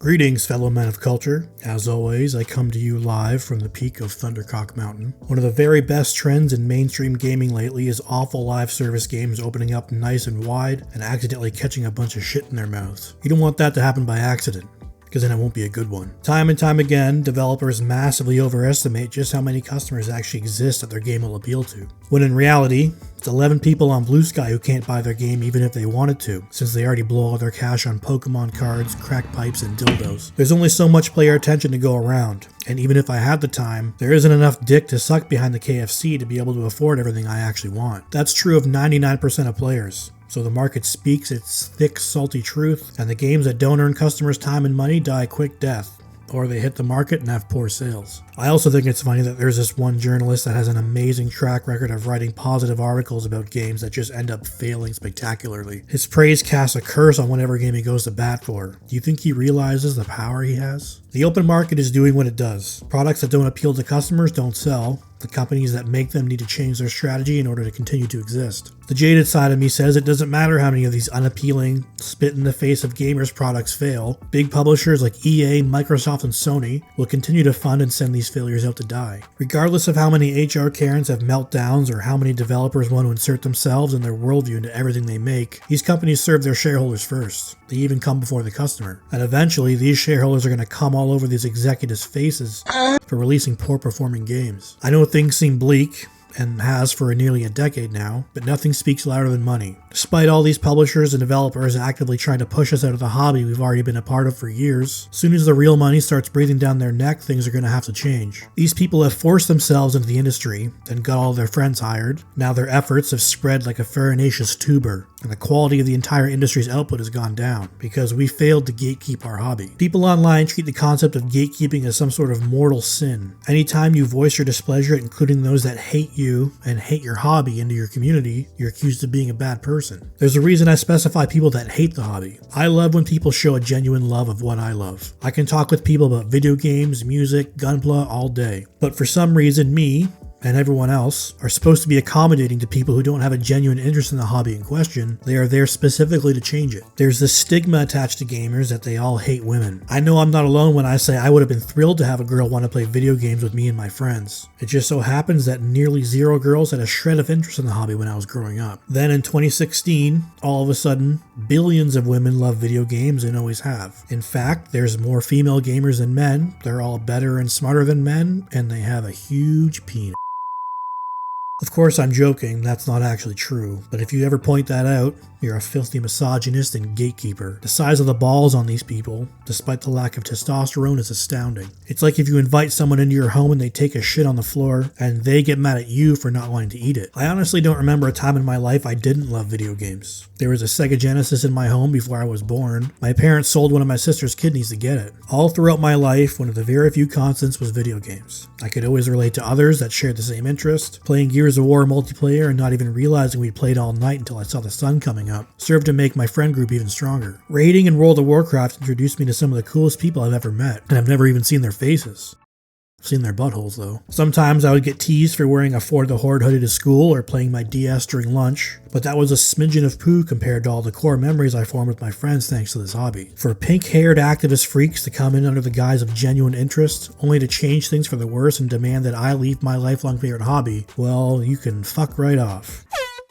Greetings, fellow men of culture. As always, I come to you live from the peak of Thundercock Mountain. One of the very best trends in mainstream gaming lately is awful live service games opening up nice and wide and accidentally catching a bunch of shit in their mouths. You don't want that to happen by accident, because then it won't be a good one. Time and time again, developers massively overestimate just how many customers actually exist that their game will appeal to. When in reality, it's 11 people on Blue Sky who can't buy their game even if they wanted to, since they already blow all their cash on Pokemon cards, crack pipes, and dildos. There's only so much player attention to go around, and even if I had the time, there isn't enough dick to suck behind the KFC to be able to afford everything I actually want. That's true of 99% of players. So the market speaks its thick, salty truth, and the games that don't earn customers time and money die a quick death, or they hit the market and have poor sales. I also think it's funny that there's this one journalist that has an amazing track record of writing positive articles about games that just end up failing spectacularly. His praise casts a curse on whatever game he goes to bat for. Do you think he realizes the power he has? The open market is doing what it does. Products that don't appeal to customers don't sell. The companies that make them need to change their strategy in order to continue to exist. The jaded side of me says it doesn't matter how many of these unappealing, spit-in-the-face of gamers products fail. Big publishers like EA, Microsoft, and Sony will continue to fund and send these failures out to die. Regardless of how many HR Karens have meltdowns or how many developers want to insert themselves and their worldview into everything they make, these companies serve their shareholders first. They even come before the customer. And eventually, these shareholders are going to come all over these executives' faces for releasing poor-performing games. I know things seem bleak, and has for nearly a decade now, but nothing speaks louder than money. Despite all these publishers and developers actively trying to push us out of the hobby we've already been a part of for years, as soon as the real money starts breathing down their neck, things are going to have to change. These people have forced themselves into the industry and got all their friends hired. Now their efforts have spread like a farinaceous tuber, and the quality of the entire industry's output has gone down because we failed to gatekeep our hobby. People online treat the concept of gatekeeping as some sort of mortal sin. Anytime you voice your displeasure, including those that hate you and hate your hobby into your community, you're accused of being a bad person. There's a reason I specify people that hate the hobby. I love when people show a genuine love of what I love. I can talk with people about video games, music, gunpla all day. But for some reason, me, and everyone else, are supposed to be accommodating to people who don't have a genuine interest in the hobby in question. They are there specifically to change it. There's this stigma attached to gamers that they all hate women. I know I'm not alone when I say I would have been thrilled to have a girl want to play video games with me and my friends. It just so happens that nearly zero girls had a shred of interest in the hobby when I was growing up. Then in 2016, all of a sudden, billions of women love video games and always have. In fact, there's more female gamers than men. They're all better and smarter than men, and they have a huge penis. Of course, I'm joking, that's not actually true, but if you ever point that out, you're a filthy misogynist and gatekeeper. The size of the balls on these people, despite the lack of testosterone, is astounding. It's like if you invite someone into your home and they take a shit on the floor, and they get mad at you for not wanting to eat it. I honestly don't remember a time in my life I didn't love video games. There was a Sega Genesis in my home before I was born. My parents sold one of my sister's kidneys to get it. All throughout my life, one of the very few constants was video games. I could always relate to others that shared the same interest. Playing Gears of War multiplayer and not even realizing we played all night until I saw the sun coming up served to make my friend group even stronger. Raiding in World of Warcraft introduced me to some of the coolest people I've ever met, and I've never even seen their faces. I've seen their buttholes though. Sometimes I would get teased for wearing a Ford the Horde hoodie to school or playing my DS during lunch, but that was a smidgen of poo compared to all the core memories I formed with my friends thanks to this hobby. For pink-haired activist freaks to come in under the guise of genuine interest, only to change things for the worse and demand that I leave my lifelong favorite hobby, well, you can fuck right off.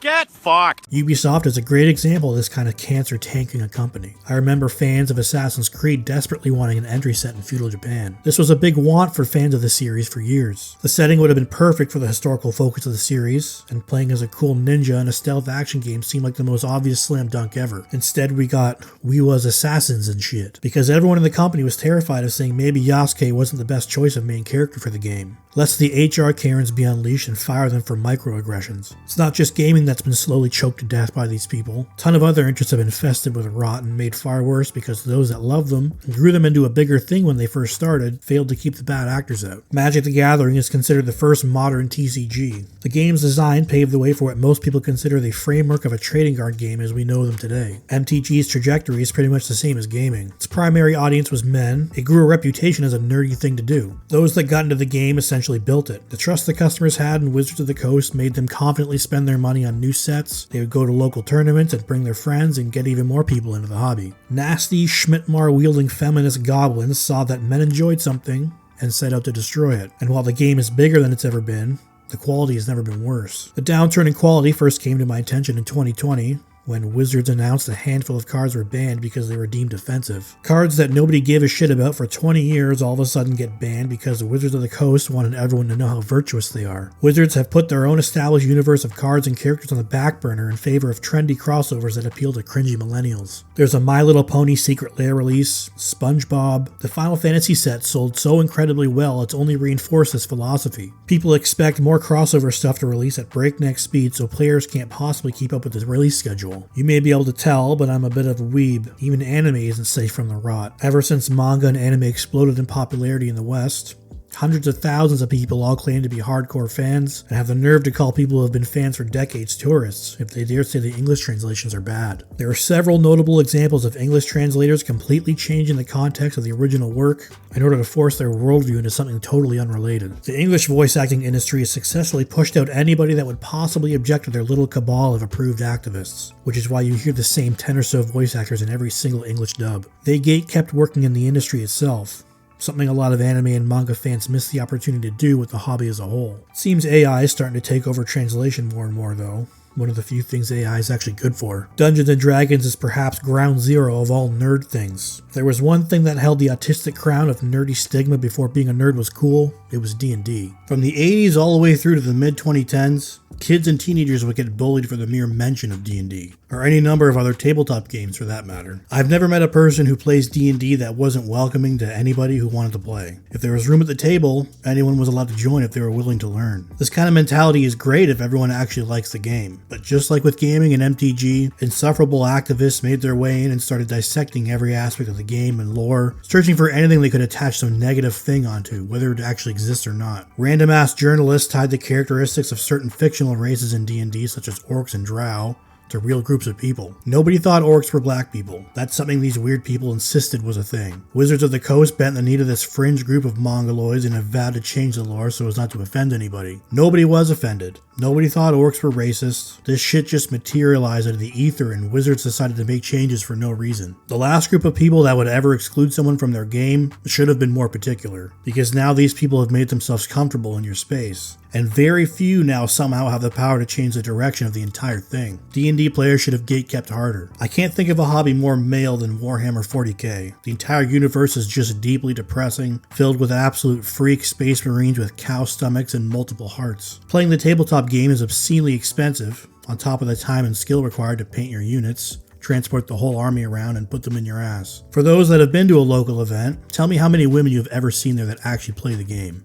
Get fucked! Ubisoft is a great example of this kind of cancer tanking a company. I remember fans of Assassin's Creed desperately wanting an entry set in feudal Japan. This was a big want for fans of the series for years. The setting would have been perfect for the historical focus of the series, and playing as a cool ninja in a stealth action game seemed like the most obvious slam dunk ever. Instead, we got "we was assassins" and shit, because everyone in the company was terrified of saying maybe Yasuke wasn't the best choice of main character for the game. Lest the HR Karens be unleashed and fire them for microaggressions. It's not just gaming that's been slowly choked to death by these people. A ton of other interests have been infested with rot and made far worse because those that loved them and grew them into a bigger thing when they first started failed to keep the bad actors out. Magic the Gathering is considered the first modern TCG. The game's design paved the way for what most people consider the framework of a trading card game as we know them today. MTG's trajectory is pretty much the same as gaming. Its primary audience was men. It grew a reputation as a nerdy thing to do. Those that got into the game essentially built it. The trust the customers had in Wizards of the Coast made them confidently spend their money on new sets, they would go to local tournaments and bring their friends and get even more people into the hobby. Nasty, Schmittmar-wielding feminist goblins saw that men enjoyed something and set out to destroy it. And while the game is bigger than it's ever been, the quality has never been worse. The downturn in quality first came to my attention in 2020, when Wizards announced a handful of cards were banned because they were deemed offensive. Cards that nobody gave a shit about for 20 years all of a sudden get banned because the Wizards of the Coast wanted everyone to know how virtuous they are. Wizards have put their own established universe of cards and characters on the back burner in favor of trendy crossovers that appeal to cringy millennials. There's a My Little Pony Secret Lair release, SpongeBob. The Final Fantasy set sold so incredibly well it's only reinforced this philosophy. People expect more crossover stuff to release at breakneck speed so players can't possibly keep up with the release schedule. You may be able to tell, but I'm a bit of a weeb. Even anime isn't safe from the rot. Ever since manga and anime exploded in popularity in the West, hundreds of thousands of people all claim to be hardcore fans and have the nerve to call people who have been fans for decades tourists if they dare say the English translations are bad. There are several notable examples of English translators completely changing the context of the original work in order to force their worldview into something totally unrelated. The English voice acting industry has successfully pushed out anybody that would possibly object to their little cabal of approved activists, which is why you hear the same 10 or so voice actors in every single English dub. They kept working in the industry itself, something a lot of anime and manga fans miss the opportunity to do with the hobby as a whole. It seems AI is starting to take over translation more and more though. One of the few things AI is actually good for. Dungeons & Dragons is perhaps ground zero of all nerd things. If there was one thing that held the autistic crown of nerdy stigma before being a nerd was cool, it was D&D. From the 80s all the way through to the mid-2010s, kids and teenagers would get bullied for the mere mention of D&D, or any number of other tabletop games for that matter. I've never met a person who plays D&D that wasn't welcoming to anybody who wanted to play. If there was room at the table, anyone was allowed to join if they were willing to learn. This kind of mentality is great if everyone actually likes the game, but just like with gaming and MTG, insufferable activists made their way in and started dissecting every aspect of the game and lore, searching for anything they could attach some negative thing onto, whether it actually exists or not. Random-ass journalists tied the characteristics of certain fictional races in D&D, such as orcs and drow, to real groups of people. Nobody thought orcs were black people. That's something these weird people insisted was a thing. Wizards of the Coast bent the knee to this fringe group of mongoloids and have vowed to change the lore so as not to offend anybody. Nobody was offended. Nobody thought orcs were racist. This shit just materialized out of the ether and Wizards decided to make changes for no reason. The last group of people that would ever exclude someone from their game should have been more particular, because now these people have made themselves comfortable in your space. And very few now somehow have the power to change the direction of the entire thing. D&D players should have gatekept harder. I can't think of a hobby more male than Warhammer 40k. The entire universe is just deeply depressing, filled with absolute freak space marines with cow stomachs and multiple hearts. Playing the tabletop game is obscenely expensive, on top of the time and skill required to paint your units, transport the whole army around, and put them in your ass. For those that have been to a local event, tell me how many women you have ever seen there that actually play the game.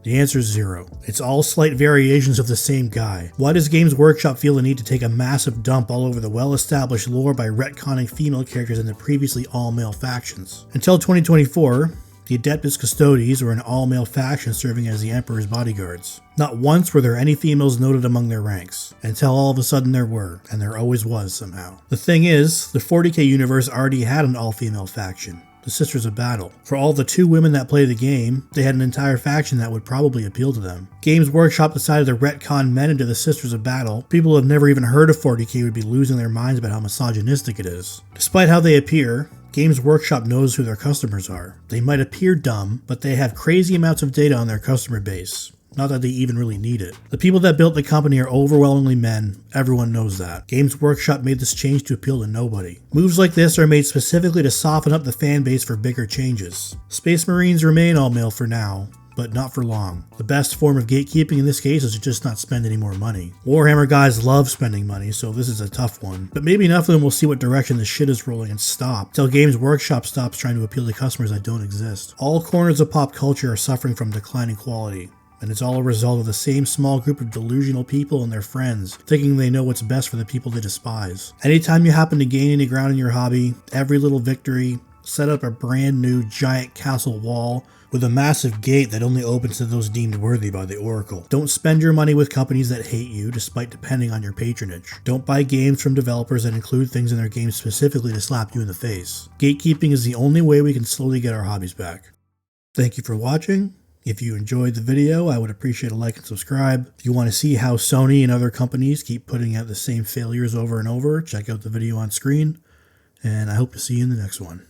The answer is 0. It's all slight variations of the same guy. Why does Games Workshop feel the need to take a massive dump all over the well-established lore by retconning female characters in the previously all-male factions? Until 2024, the Adeptus Custodes were an all-male faction serving as the Emperor's bodyguards. Not once were there any females noted among their ranks, until all of a sudden there were, and there always was somehow. The thing is, the 40k universe already had an all-female faction, the Sisters of Battle. For all the 2 women that play the game, they had an entire faction that would probably appeal to them. Games Workshop decided to retcon men into the Sisters of Battle. People who have never even heard of 40k would be losing their minds about how misogynistic it is. Despite how they appear, Games Workshop knows who their customers are. They might appear dumb, but they have crazy amounts of data on their customer base. Not that they even really need it. The people that built the company are overwhelmingly men. Everyone knows that. Games Workshop made this change to appeal to nobody. Moves like this are made specifically to soften up the fan base for bigger changes. Space Marines remain all male for now, but not for long. The best form of gatekeeping in this case is to just not spend any more money. Warhammer guys love spending money, so this is a tough one. But maybe enough of them will see what direction the shit is rolling and stop, till Games Workshop stops trying to appeal to customers that don't exist. All corners of pop culture are suffering from declining quality, and it's all a result of the same small group of delusional people and their friends, thinking they know what's best for the people they despise. Anytime you happen to gain any ground in your hobby, every little victory, set up a brand new giant castle wall with a massive gate that only opens to those deemed worthy by the Oracle. Don't spend your money with companies that hate you despite depending on your patronage. Don't buy games from developers that include things in their games specifically to slap you in the face. Gatekeeping is the only way we can slowly get our hobbies back. Thank you for watching, If you enjoyed the video, I would appreciate a like and subscribe. If you want to see how Sony and other companies keep putting out the same failures over and over, check out the video on screen, and I hope to see you in the next one.